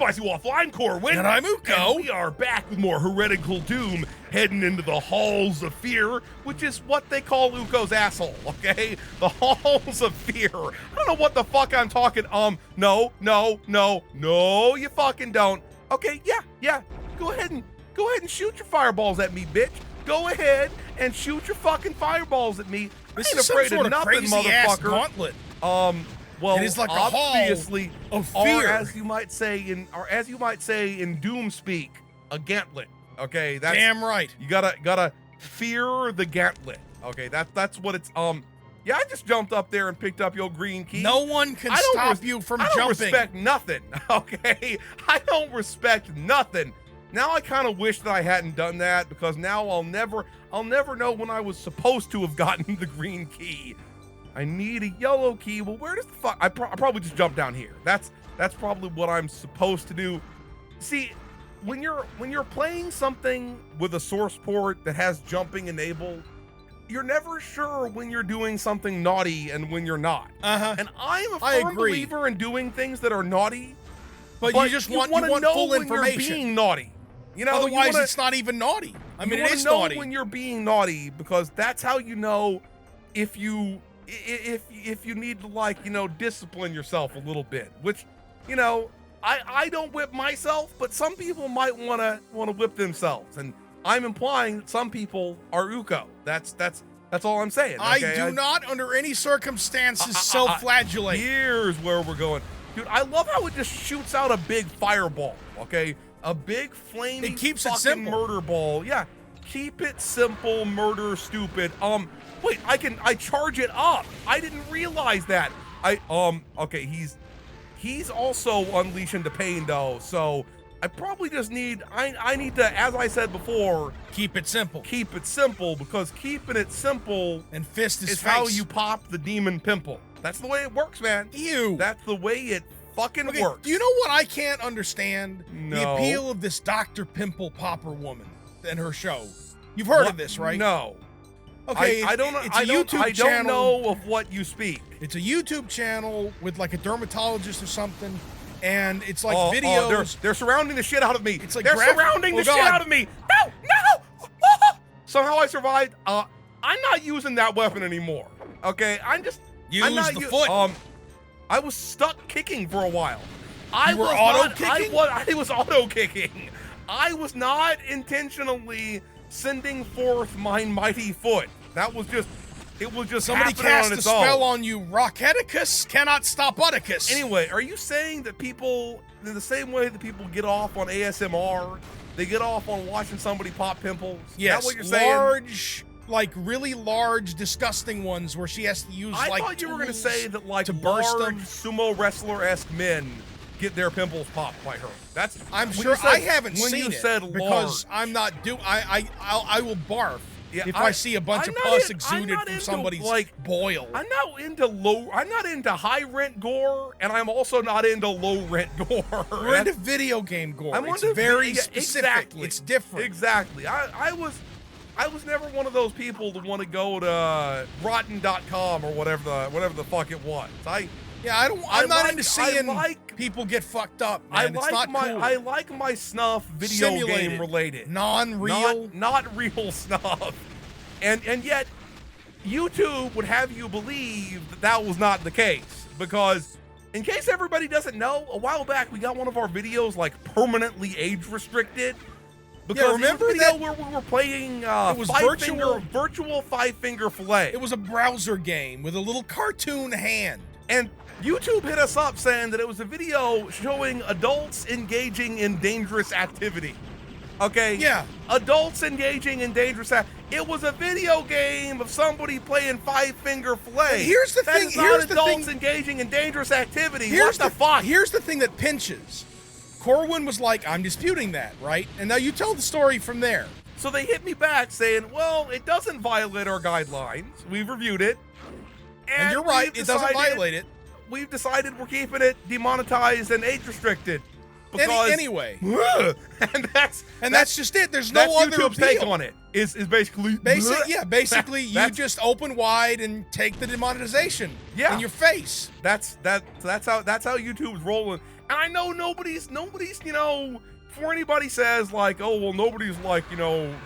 Spicy Waffle. I'm Corwin. And I'm Uko. And we are back with more Heretical Doom, heading into the Halls of Fear, which is what they call Uko's asshole, okay? The Halls of Fear. I don't know what the fuck I'm talking. No, you fucking don't. Okay, yeah. Go ahead and shoot your fireballs at me, bitch. Go ahead and shoot your fucking fireballs at me. This I ain't is some afraid sort of of nothing, crazy-ass motherfucker. gauntlet. Well, it is like obviously, a hall of fear. or as you might say in Doom speak, a gauntlet. Okay, that's damn right. You gotta fear the gauntlet. Okay, that's what it's. Yeah, I just jumped up there and picked up your green key. No one can stop you from jumping. I don't respect nothing. Okay, I don't respect nothing. Now I kind of wish that I hadn't done that, because now I'll never know when I was supposed to have gotten the green key. I need a yellow key. Well, where does the fuck? I probably just jump down here. That's probably what I'm supposed to do. See, when you're playing something with a source port that has jumping enabled, you're never sure when you're doing something naughty and when you're not. And I'm a firm believer in doing things that are naughty, but you just want full information. You're being naughty. You know, otherwise it's not even naughty. I mean, it is naughty when you're being naughty, because that's how you know if you need to, like, you know, discipline yourself a little bit. Which, you know, I don't whip myself, but some people might wanna whip themselves, and I'm implying that some people are Uko. That's all I'm saying. Okay? I do not, under any circumstances, self-flagellate. Here's where we're going, dude. I love how it just shoots out a big fireball. Okay. A big flaming fucking murder ball. Yeah, keep it simple, murder stupid. Wait, I charge it up. I didn't realize that. Okay, he's also unleash into pain though, so I probably just need, I need to, as I said before, keep it simple. Keep it simple, because keeping it simple and fist his is face. how you pop the demon pimple. That's the way it works, man. Ew. That's the way it fucking works. Do you know what I can't understand? No. The appeal of this Dr. Pimple Popper woman and her show. You've heard of this, right? No. Okay, I don't know of what you speak. It's a YouTube channel with like a dermatologist or something, and it's like videos. They're surrounding the shit out of me. It's like they're surrounding the shit out of me. No! Somehow I survived. I'm not using that weapon anymore. Okay, I'm not the foot. I was stuck kicking for a while. You were auto-kicking? I was auto-kicking. I was not intentionally sending forth my mighty foot. That was just, it was just somebody cast a spell on you. Rocketicus cannot stop Uticus. Anyway, are you saying that people, in the same way that people get off on ASMR, they get off on watching somebody pop pimples? Yes, is that what you're saying? Large, like really large, disgusting ones where she has to use I like thought you were going to say that, like, to burst large them. sumo wrestler-esque men get their pimples popped by her. That's, I'm sure I haven't when seen you it said because large. I'm not I will barf if I see a bunch of I'm pus not exuded from into, somebody's like, boil. I'm not into high rent gore, and I'm also not into low rent gore. We're into video game gore. It's very specific. Exactly. It's different. Exactly. I was never one of those people that want to go to rotten.com or whatever the fuck it was. I'm not into seeing people get fucked up, man. It's not cool. I like my snuff video game related. Non-real. Not real snuff. And yet, YouTube would have you believe that was not the case. Because, in case everybody doesn't know, a while back we got one of our videos, like, permanently age restricted. Because remember the video that where we were playing it was virtual five-finger fillet. It was a browser game with a little cartoon hand. And YouTube hit us up saying that it was a video showing adults engaging in dangerous activity. Okay? Yeah. Adults engaging in dangerous activity. It was a video game of somebody playing five-finger fillet. And here's the thing. Here's the adults engaging in dangerous activity. What the fuck? Here's the thing that pinches. Corwin was like, I'm disputing that, right? And now you tell the story from there. So they hit me back saying, well, it doesn't violate our guidelines. We've reviewed it. And you're right, it doesn't violate it. We've decided we're keeping it demonetized and age restricted. because anyway, and that's just it. There's no other YouTube's appeal. take on it. Is basically basically you just open wide and take the demonetization in your face. That's how YouTube's rolling. And I know nobody's before anybody says like, oh well, nobody's like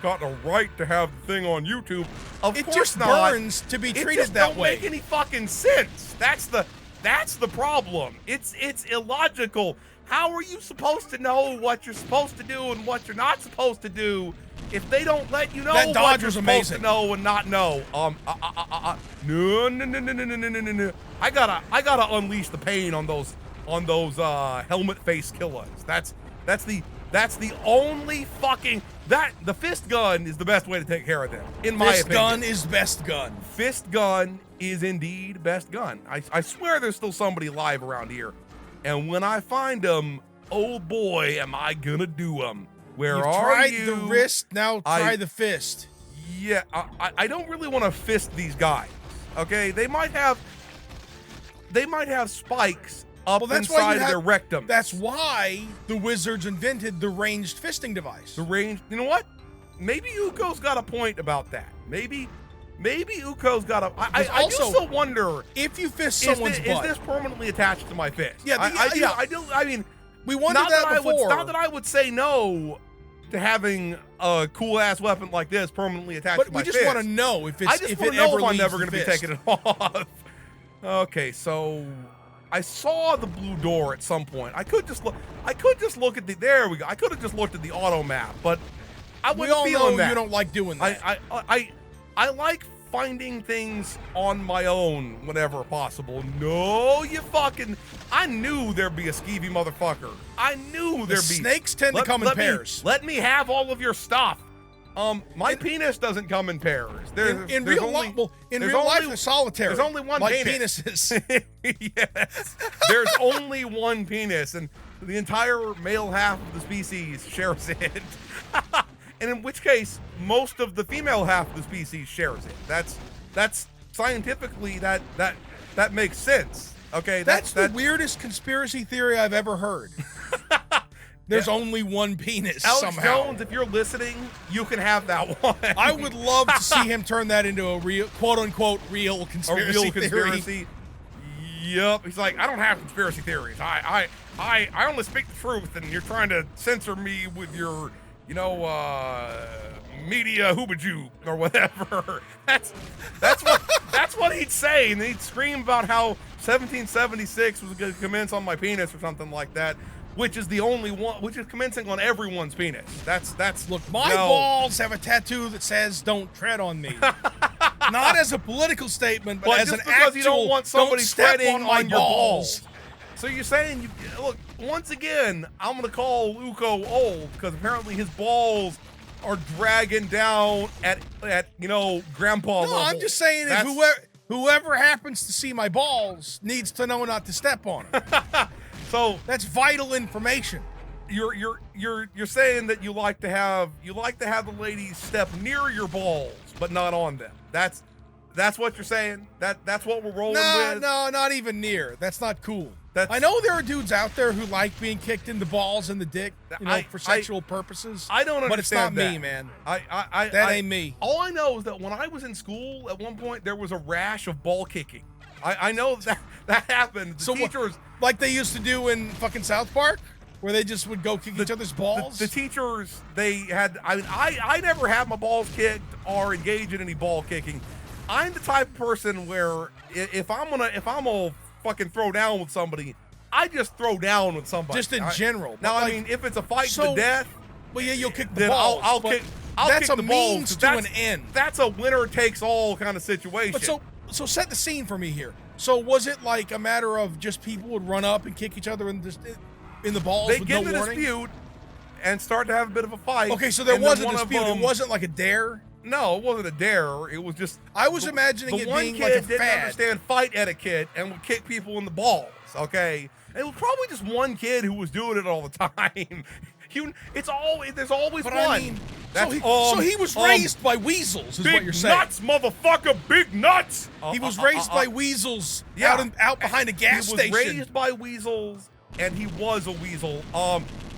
got a right to have the thing on YouTube. Of course just not. burns to be It treated just that don't way. make any fucking sense. That's the problem. It's illogical. How are you supposed to know what you're supposed to do and what you're not supposed to do if they don't let you know what you're supposed to know and not know? No. I gotta unleash the pain on those helmet face killers. That's the only fucking the fist gun is the best way to take care of them, in my opinion. Fist gun is best gun. Fist gun is indeed best gun. I swear there's still somebody alive around here. And when I find them, oh boy, am I gonna do them. Where You've are you? tried the wrist, now try the fist. Yeah, I don't really want to fist these guys. Okay, they might have spikes up inside of their rectum. That's why the wizards invented the ranged fisting device. The range, you know what? Maybe Uko's got a point about that. Maybe Uko's got a. I do still wonder if you fist someone's butt. Is this permanently attached to my fist? Yeah, I do. I mean, we wondered that before. Not that I would say no to having a cool ass weapon like this permanently attached to my fist. But we just want to know if I'm never going to be taking it off. Okay, so I saw the blue door at some point. I could just look at the. There we go. I could have just looked at the auto map, but I wasn't feeling that. You don't like doing that. I like finding things on my own whenever possible. No, you fucking. I knew there'd be a skeevy motherfucker. I knew there'd be. Snakes tend to come in pairs. Let me have all of your stuff. My penis doesn't come in pairs. In real life, it's solitary. There's only one penis. Penises. Yes. There's only one penis, and the entire male half of the species shares it. And in which case, most of the female half of the species shares it. That's scientifically that makes sense. Okay, that's the weirdest conspiracy theory I've ever heard. There's only one penis Alex somehow. Jones, if you're listening, you can have that one. I would love to see him turn that into a real, quote unquote, real conspiracy theory. Yep. He's like, I don't have conspiracy theories. I only speak the truth, and you're trying to censor me with your, media hoobajoo or whatever. That's what he'd say, and he'd scream about how 1776 was going to commence on my penis or something like that. Which is the only one, which is commencing on everyone's penis. That's look, my balls have a tattoo that says "Don't tread on me." Not as a political statement, but as an actual. You don't want somebody treading on your balls. balls. So you're saying, look, once again, I'm gonna call Uko old because apparently his balls are dragging down at grandpa level. No, I'm just saying whoever happens to see my balls needs to know not to step on them. So that's vital information. You're saying that you like to have the ladies step near your balls, but not on them. That's what you're saying. That's what we're rolling with. No, not even near. That's not cool. I know there are dudes out there who like being kicked in the balls and the dick, for sexual purposes. I don't understand. But it's not that. me, man. That ain't me. All I know is that when I was in school, at one point there was a rash of ball kicking. I know that happened. The teachers, like they used to do in fucking South Park, where they just would go kick each other's balls. The teachers, they had. I never had my balls kicked or engage in any ball kicking. I'm the type of person where if I'm gonna fucking throw down with somebody, I just throw down with somebody. Just in general. Now, I mean, if it's a fight to the death, well, yeah, you'll kick the then balls. I'll kick. That's kick a the means balls, to an end. That's a winner takes all kind of situation. But so set the scene for me here. So was it like a matter of just people would run up and kick each other in the balls with no warning? They get in a dispute and start to have a bit of a fight. Okay, so there was a dispute. It wasn't like a dare? No, it wasn't a dare. It was just... I was imagining it being like a fad. The one kid didn't understand fight etiquette and would kick people in the balls, okay? And it was probably just one kid who was doing it all the time. There's always one. I mean, so he was raised by weasels, is what you're saying. Big nuts, motherfucker, big nuts. He was raised by weasels out behind a gas station. He was raised by weasels and he was a weasel.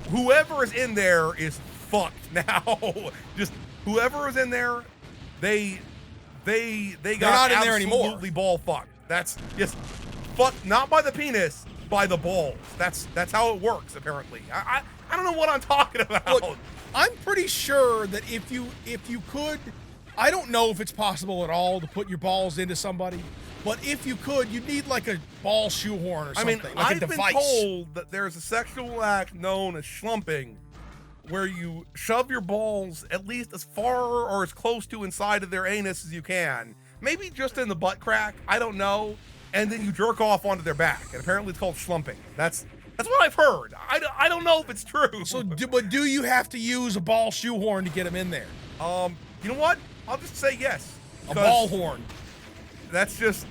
Whoever is in there is fucked now. Just whoever is in there, they got not in there anymore. Absolutely ball fucked. That's just fucked, not by the penis, by the balls. That's how it works apparently. I don't know what I'm talking about. Look, I'm pretty sure that if you could, I don't know if it's possible at all to put your balls into somebody, but if you could, you'd need like a ball shoehorn or something. Like I've a device. been told that there's a sexual act known as schlumping, where you shove your balls at least as far or as close to inside of their anus as you can, maybe just in the butt crack, I don't know, and then you jerk off onto their back, and apparently it's called schlumping. That's what I've heard. I don't know if it's true. So, but do you have to use a ball shoehorn to get them in there? You know what? I'll just say yes. A ball horn. That's just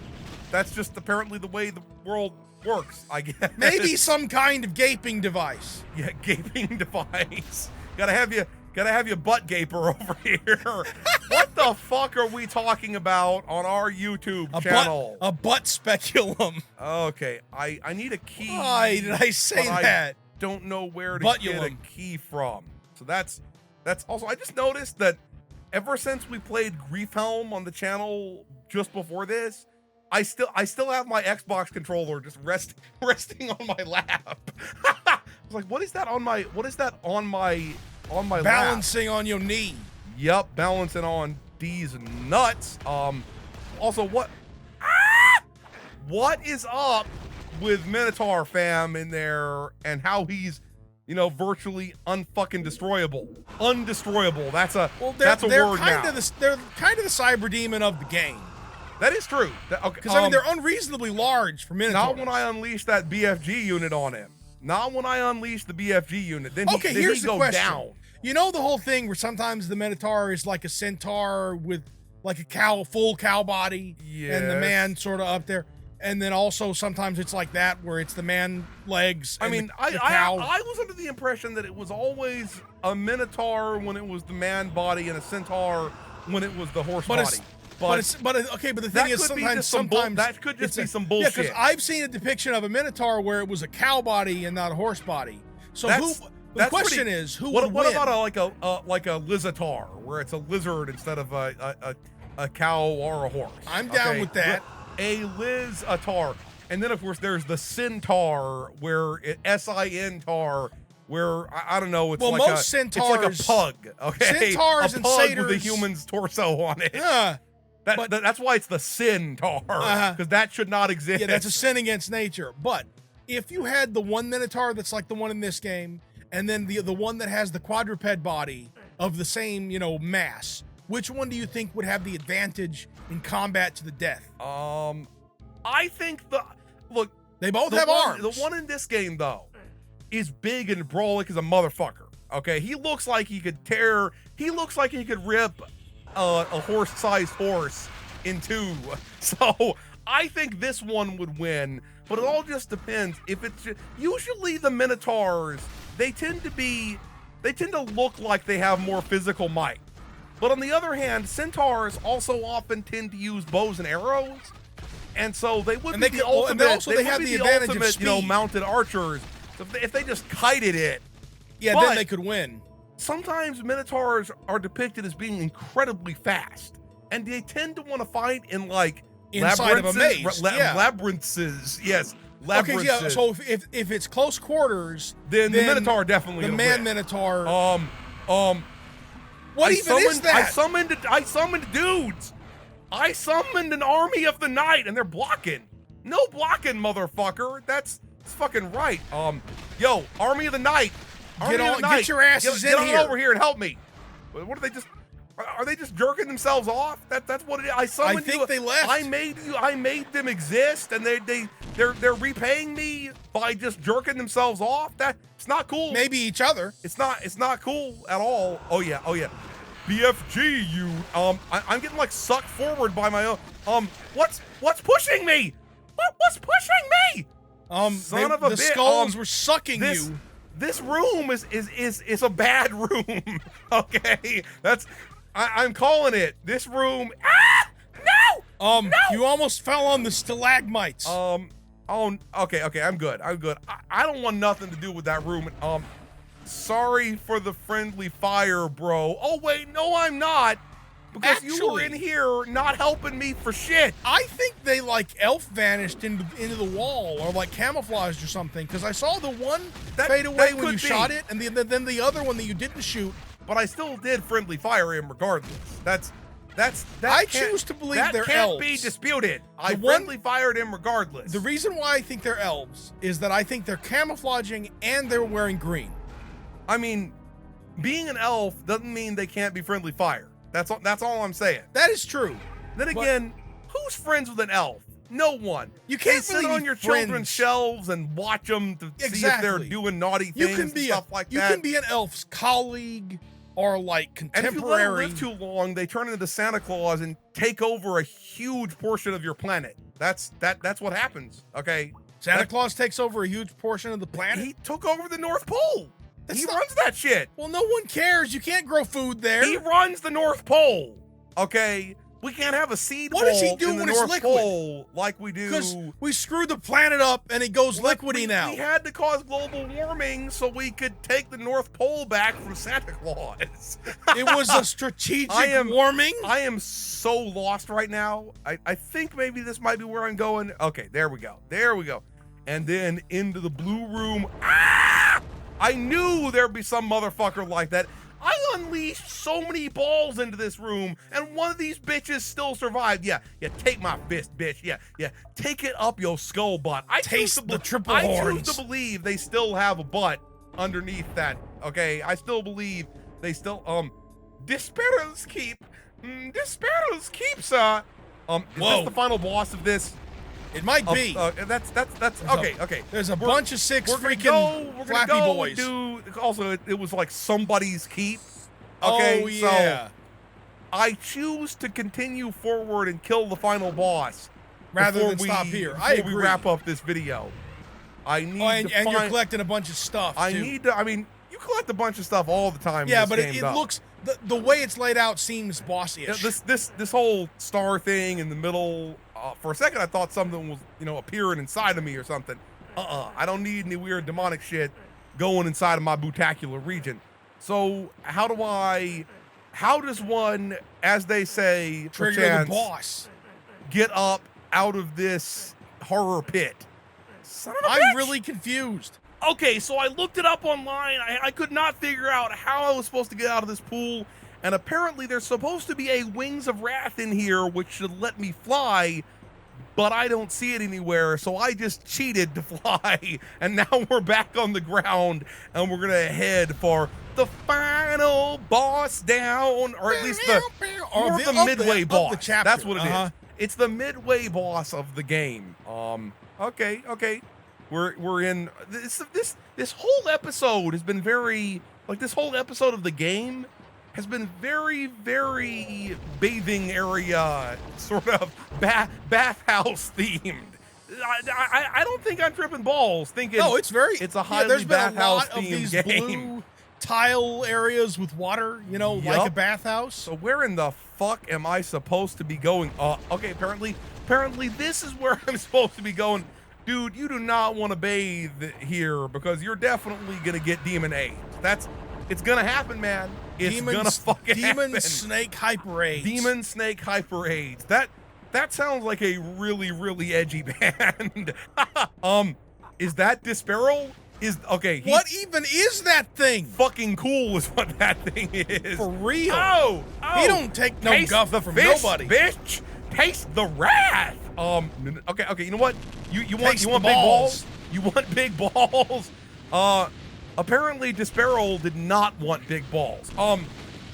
apparently the way the world works, I guess. Maybe some kind of gaping device. Yeah, gaping device. Gotta have your butt gaper over here. What the fuck are we talking about on our YouTube channel? A butt speculum. Okay, I need a key. Why did I say that? I don't know where to Buttulum. get a key from. So that's also, I just noticed that ever since we played Griefhelm on the channel just before this, I still have my Xbox controller just resting on my lap. I was like, what is that on my lap? Balancing on your knee. Yep, balancing on D's nuts. Also, what is up with Minotaur fam in there and how he's, virtually unfucking destroyable, undestroyable. That's a word now. They're kind of the cyber demon of the game. That is true. Because they're unreasonably large for Minotaurs. Not when I unleash that BFG unit on him. Not when I unleash the BFG unit. Then here's the question. Down. You know the whole thing where sometimes the Minotaur is like a centaur with like a full cow body, and the man sort of up there, and then also sometimes it's like that where it's the man legs. And the cow. I was under the impression that it was always a Minotaur when it was the man body and a centaur when it was the horse body. But the thing is sometimes that could just be some bullshit. Yeah, because I've seen a depiction of a Minotaur where it was a cow body and not a horse body. So the question is, who would win? What about like a Lizatar, where it's a lizard instead of a cow or a horse? I'm down with that. A Lizatar, and then of course there's the Centaur, where Sintar, where I don't know. It's it's like a pug. Okay, centaurs a and pug satyrs with a human's torso on it. Yeah. That's why it's the Centaur, because that should not exist. Yeah, that's a sin against nature. But if you had the one Minotaur that's like the one in this game, and then the one that has the quadruped body of the same, mass, which one do you think would have the advantage in combat to the death? I think they both have arms. The one in this game though is big and brolic as a motherfucker. Okay, he looks like he could rip a horse-sized horse in two. So I think this one would win, but it all just depends. If it's usually the Minotaurs, they tend to look like they have more physical might. But on the other hand, Centaurs also often tend to use bows and arrows, and so they would be the ultimate. They have the advantage of speed. Mounted archers. So if they just kited it, then they could win. Sometimes Minotaurs are depicted as being incredibly fast, and they tend to want to fight in like inside of a maze. Labyrinths, yes. Labyrinths. Okay, yeah. So if it's close quarters, then the Minotaur definitely the man Minotaur. What is that? I summoned dudes. I summoned an army of the night, and they're blocking. No blocking, motherfucker. That's fucking right. Yo, army of the night. Get your asses in here. Get on over here and help me. What are they just? Are they just jerking themselves off? That's what it is. I summoned you. I think they left. I made them exist, and they're repaying me by just jerking themselves off. It's not cool. Maybe each other. It's not cool at all. Oh yeah. BFG, you. I'm getting like sucked forward by my own. What's pushing me? What's pushing me? Son of a bitch. The skulls were sucking you. This room is a bad room. Okay, I'm calling it. This room. No. You almost fell on the stalagmites. Oh, okay, I'm good. I don't want nothing to do with that room. Sorry for the friendly fire, bro. Oh, wait, no, I'm not. Because you were in here not helping me for shit. I think they like elf vanished into the wall or like camouflaged or something. Because I saw the one fade away when you shot it, and then the other one that you didn't shoot. But I still did friendly fire him regardless. I choose to believe they're elves. That can't be disputed. I friendly fired him regardless. The reason why I think they're elves is that I think they're camouflaging and they're wearing green. I mean, being an elf doesn't mean they can't be friendly fire. That's all I'm saying. That is true. Then again, who's friends with an elf? No one. You can't sit on your children's shelves and watch them to see if they're doing naughty things and stuff like that. You can be an elf's colleague or like contemporary. And if you let them live too long, they turn into Santa Claus and take over a huge portion of your planet. That's what happens. Okay. Santa Claus takes over a huge portion of the planet. He took over the North Pole. He runs that shit. Well, no one cares. You can't grow food there. He runs the North Pole. Okay. We can't have a seed What does he do when it's liquid? Pole like we do. Because we screwed the planet up and it goes liquidy now. We had to cause global warming so we could take the North Pole back from Santa Claus. It was a strategic warming. I am so lost right now. I think maybe this might be where I'm going. Okay, there we go. And then into the blue room. Ah! I knew there'd be some motherfucker like that. I unleashed so many balls into this room, and one of these bitches still survived. Yeah, take my fist, bitch. Yeah, take it up your skull butt. I taste the triple horns. I choose to believe they still have a butt underneath that, okay? I still believe they still, Despero's Keep. Despero's Keep, sir. Is this the final boss of this? It might be. That's okay. There's a bunch of six freaking flappy boys. Also, it was like somebody's keep. Okay, oh, yeah. So I choose to continue forward and kill the final boss rather than stop here. Before we wrap up this video. I need to and you're collecting a bunch of stuff. I mean, you collect a bunch of stuff all the time. Yeah, but it looks the way it's laid out seems bossy-ish. This whole star thing in the middle. For a second, I thought something was, appearing inside of me or something. I don't need any weird demonic shit going inside of my butacular region. So how does one, as they say, trigger the boss, get up out of this horror pit? Son of a bitch. I'm really confused. Okay, so I looked it up online. I could not figure out how I was supposed to get out of this pool. And apparently there's supposed to be a Wings of Wrath in here, which should let me fly, but I don't see it anywhere, so I just cheated to fly. And now we're back on the ground, and we're gonna head for the final boss down, or at least the midway boss. That's what it is. It's the midway boss of the game. Okay. We're in this whole episode has been very, like, this whole episode of the game has been very, very bathing area, sort of bathhouse themed. I don't think I'm tripping balls thinking it's a highly bathhouse themed game. Blue tile areas with water, like a bathhouse. So where in the fuck am I supposed to be going? Okay, apparently this is where I'm supposed to be going. Dude, you do not want to bathe here because you're definitely gonna get demon AIDS. It's gonna happen, man. It's gonna fucking happen. Demon snake hyper AIDS. Demon snake hyper AIDS. That sounds like a really, really edgy band. Is that Despero? What even is that thing? Fucking cool is what that thing is. For real. Oh. He don't take no guff from nobody. Bitch. Taste the wrath. Okay. You know what? You want big balls? You want big balls? Apparently Despero did not want big balls.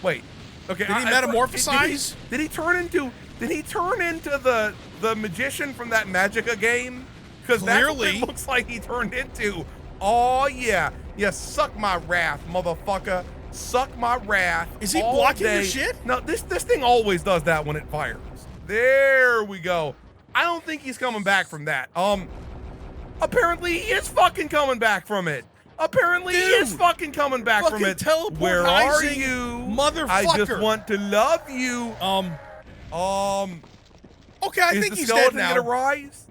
Wait. Okay. Did he metamorphosize? Did he turn into the magician from that Magica game? Because that's what it looks like he turned into. Oh yeah. Yeah, suck my wrath, motherfucker. Suck my wrath. Is he blocking your shit? No, this thing always does that when it fires. There we go. I don't think he's coming back from that. Apparently he is fucking coming back from it. Apparently he is fucking coming back from it. Where are you? Motherfucker. I just want to love you. Okay, I think he's dead now. Gonna rise?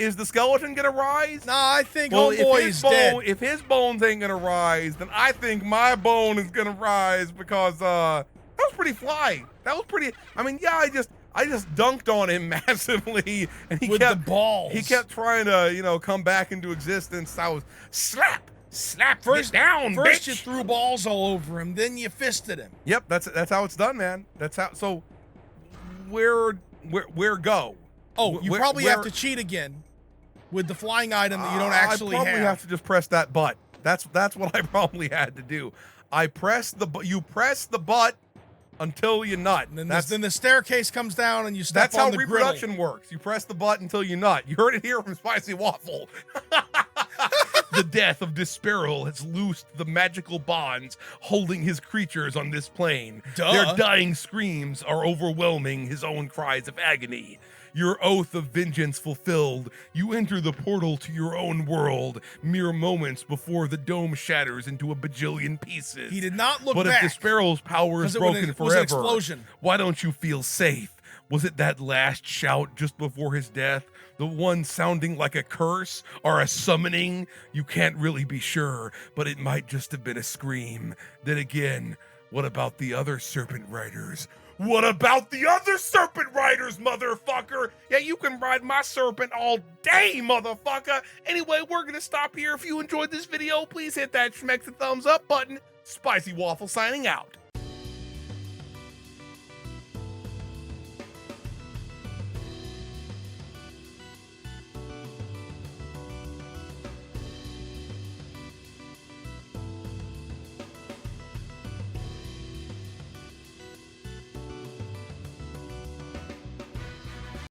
Is the skeleton gonna rise? Nah, I think Well, homeboy is dead. if his bones ain't gonna rise, then I think my bone is gonna rise because that was pretty fly. That was pretty. I mean, yeah, I just dunked on him massively, and he With kept the balls. He kept trying to, you know, come back into existence. I was slap, First get down, First bitch. you threw balls all over him, then you fisted him. Yep, that's how it's done, man. That's how. So where go? Oh, you Where- probably where- have to cheat again with the flying item that you don't actually I probably have to just press that butt. That's what I probably had to do. You press the butt until you nut. And then the staircase comes down and you step That's how on the reproduction works. You press the button until you nut. You heard it here from Spicy Waffle. The death of Disparol has loosed the magical bonds holding his creatures on this plane. Duh. Their dying screams are overwhelming his own cries of agony. Your oath of vengeance fulfilled, you enter the portal to your own world, mere moments before the dome shatters into a bajillion pieces. He did not look but back. if Disparol's power is broken It forever, was an explosion. why don't you feel safe? Was it that last shout just before his death? The one sounding like a curse or a summoning? You can't really be sure, but it might just have been a scream. Then again, what about the other Serpent Riders? What about the other Serpent Riders, motherfucker? Yeah, you can ride my serpent all day, motherfucker. Anyway, we're gonna stop here. If you enjoyed this video, please hit that schmeck the thumbs up button. Spicy Waffle signing out.